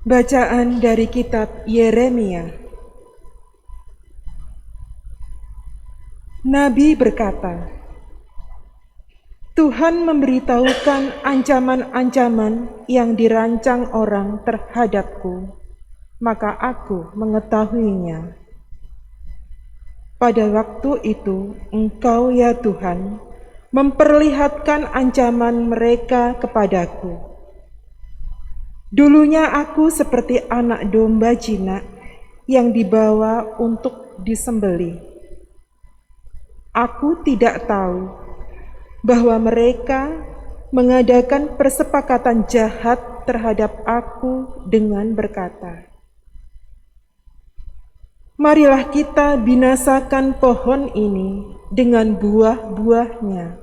Bacaan dari kitab Yeremia. Nabi berkata, Tuhan memberitahukan ancaman-ancaman yang dirancang orang terhadapku, maka aku mengetahuinya. Pada waktu itu, Engkau ya Tuhan, memperlihatkan ancaman mereka kepadaku. Dulunya aku seperti anak domba jinak yang dibawa untuk disembelih. Aku tidak tahu bahwa mereka mengadakan persepakatan jahat terhadap aku dengan berkata, marilah kita binasakan pohon ini dengan buah-buahnya.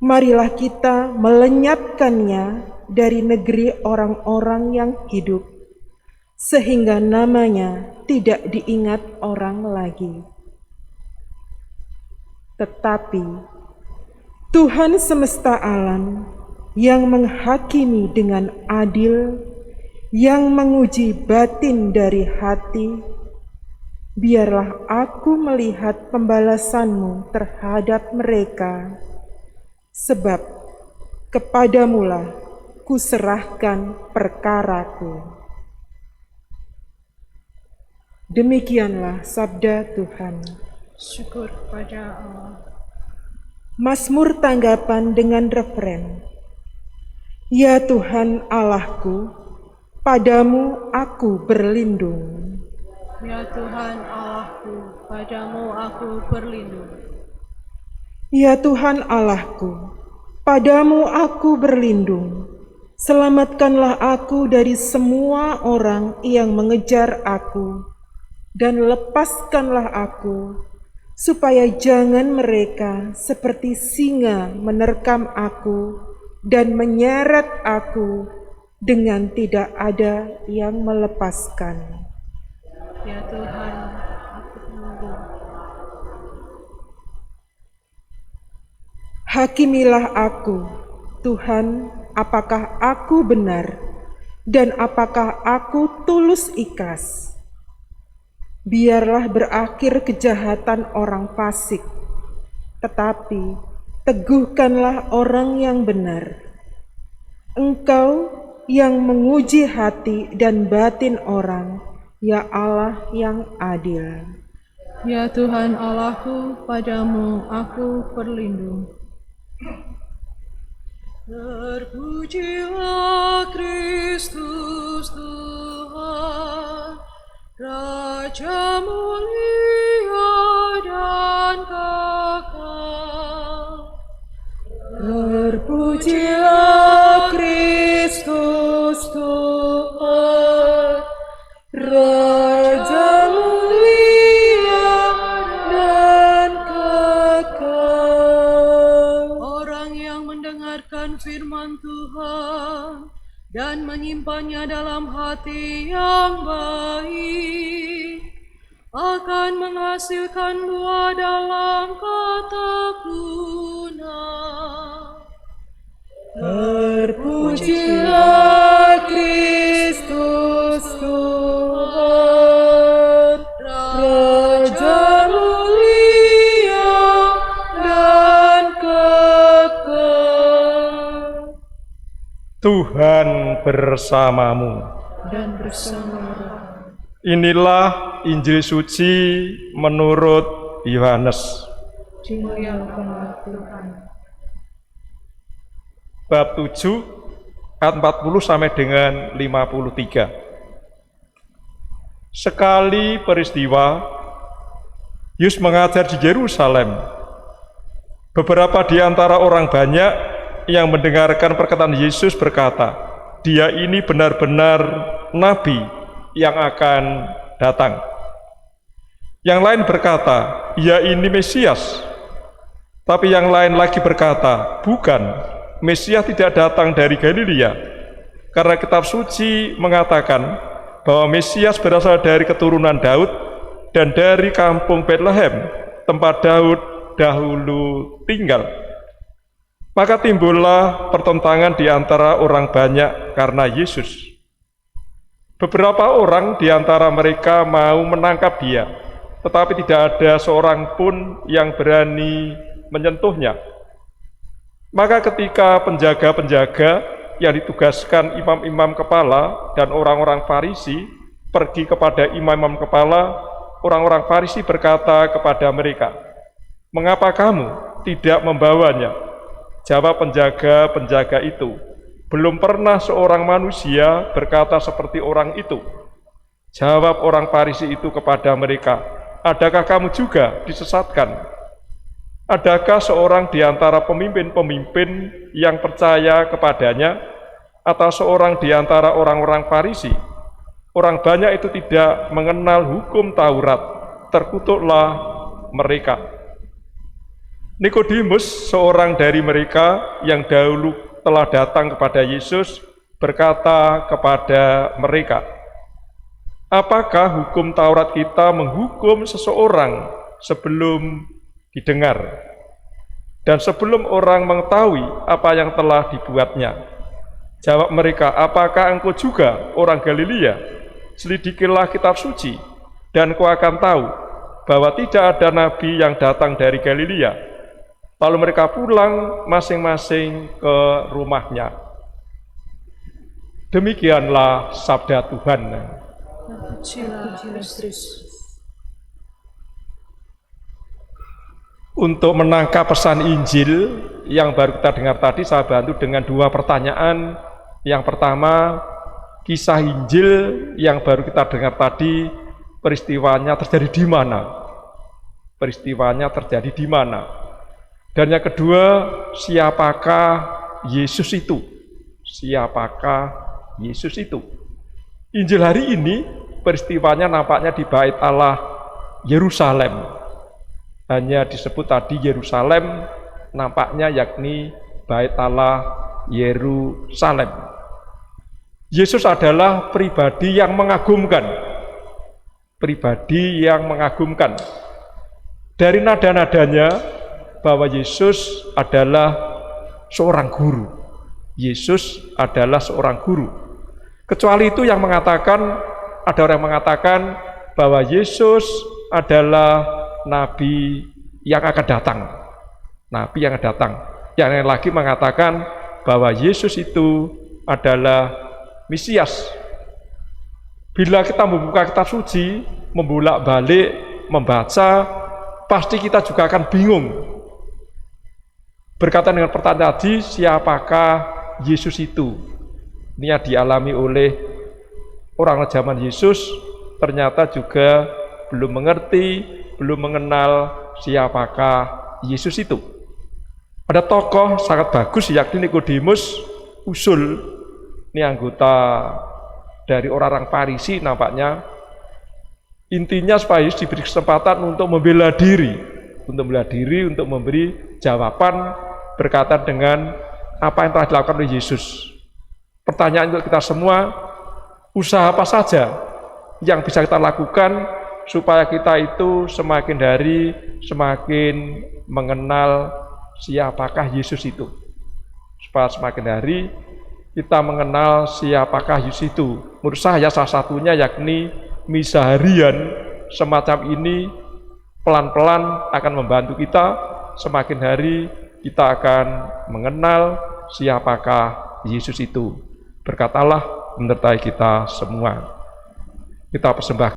Marilah kita melenyapkannya dari negeri orang-orang yang hidup, sehingga namanya tidak diingat orang lagi. Tetapi Tuhan semesta alam yang menghakimi dengan adil, yang menguji batin dari hati, biarlah aku melihat pembalasan-Mu terhadap mereka, sebab kepadamu-lah kuserahkan perkaraku. Demikianlah sabda Tuhan. Syukur pada Allah. Mazmur tanggapan dengan referen. Ya Tuhan Allahku, padamu aku berlindung. Ya Tuhan Allahku, padamu aku berlindung. Ya Tuhan Allahku, padamu aku berlindung. Selamatkanlah aku dari semua orang yang mengejar aku, dan lepaskanlah aku, supaya jangan mereka seperti singa menerkam aku dan menyeret aku dengan tidak ada yang melepaskan. Ya Tuhan, aku berlindung. Hakimilah aku, Tuhan, apakah aku benar, dan apakah aku tulus ikhlas. Biarlah berakhir kejahatan orang fasik, tetapi teguhkanlah orang yang benar. Engkau yang menguji hati dan batin orang, ya Allah yang adil. Ya Tuhan Allahku, padamu aku berlindung. Terpujilah Kristus Tuhan, Raja mulia dan kekal. Terpujilah Kristus Tuhan, Raja mulia dan kekal. Orang yang mendengarkan firman Tuhan dan menyimpannya dalam hati yang baik akan menghasilkan buah dalam ketekunan. Terpujilah Kristus Tuhan, Raja mulia dan kekal. Tuhan bersamamu. Dan bersama roh. Inilah Injil suci menurut Yohanes. Dimuliakanlah Tuhan. Bab 7 ayat 40 sampai dengan 53. Sekali peristiwa Yesus mengajar di Yerusalem. Beberapa di antara orang banyak yang mendengarkan perkataan Yesus berkata, dia ini benar-benar nabi yang akan datang. Yang lain berkata, ia ini Mesias. Tapi yang lain lagi berkata, bukan, Mesias tidak datang dari Galilea. Karena kitab suci mengatakan bahwa Mesias berasal dari keturunan Daud dan dari kampung Bethlehem, tempat Daud dahulu tinggal. Maka timbullah pertentangan di antara orang banyak karena Yesus. Beberapa orang di antara mereka mau menangkap dia, tetapi tidak ada seorang pun yang berani menyentuhnya. Maka ketika penjaga-penjaga yang ditugaskan imam-imam kepala dan orang-orang Farisi pergi kepada imam-imam kepala, orang-orang Farisi berkata kepada mereka, "Mengapa kamu tidak membawanya?" Jawab penjaga-penjaga itu, "Belum pernah seorang manusia berkata seperti orang itu." Jawab orang Farisi itu kepada mereka, "Adakah kamu juga disesatkan? Adakah seorang di antara pemimpin-pemimpin yang percaya kepadanya, atau seorang di antara orang-orang Farisi? Orang banyak itu tidak mengenal hukum Taurat, terkutuklah mereka." Nikodemus, seorang dari mereka yang dahulu telah datang kepada Yesus, berkata kepada mereka, "Apakah hukum Taurat kita menghukum seseorang sebelum didengar, dan sebelum orang mengetahui apa yang telah dibuatnya?" Jawab mereka, "Apakah engkau juga orang Galilea? Selidikilah kitab suci, dan kau akan tahu bahwa tidak ada nabi yang datang dari Galilea." Lalu mereka pulang masing-masing ke rumahnya. Demikianlah sabda Tuhan. Pujilah Kristus. Untuk menangkap pesan Injil yang baru kita dengar tadi, saya bantu dengan dua pertanyaan. Yang pertama, kisah Injil yang baru kita dengar tadi, peristiwanya terjadi di mana? Peristiwanya terjadi di mana? Dan yang kedua, siapakah Yesus itu? Siapakah Yesus itu? Injil hari ini, peristiwanya nampaknya di Bait Allah Yerusalem. Hanya disebut tadi Yerusalem, nampaknya yakni Bait Allah Yerusalem. Yesus adalah pribadi yang mengagumkan. Pribadi yang mengagumkan. Dari nada-nadanya, bahwa Yesus adalah seorang guru. Yesus adalah seorang guru. Kecuali itu yang mengatakan, ada orang yang mengatakan bahwa Yesus adalah nabi yang akan datang. Nabi yang akan datang. Yang lain lagi mengatakan bahwa Yesus itu adalah Mesias. Bila kita membuka kitab suci, membolak-balik, membaca, pasti kita juga akan bingung. Berkaitan dengan pertanyaan tadi, siapakah Yesus itu? Ini yang dialami oleh orang zaman Yesus, ternyata juga belum mengerti, belum mengenal siapakah Yesus itu. Ada tokoh sangat bagus, yakni Nikodemus, usul. Ini anggota dari orang-orang Farisi nampaknya. Intinya supaya Yesus diberi kesempatan untuk membela diri, untuk memberi jawaban berkaitan dengan apa yang telah dilakukan oleh Yesus. Pertanyaan untuk kita semua, usaha apa saja yang bisa kita lakukan supaya kita itu semakin hari semakin mengenal siapakah Yesus itu. Supaya semakin hari kita mengenal siapakah Yesus itu. Menurut saya salah satunya yakni misa harian semacam ini pelan-pelan akan membantu kita semakin hari kita akan mengenal siapakah Yesus itu. Berkatalah menyertai kita semua. Kita persembahkan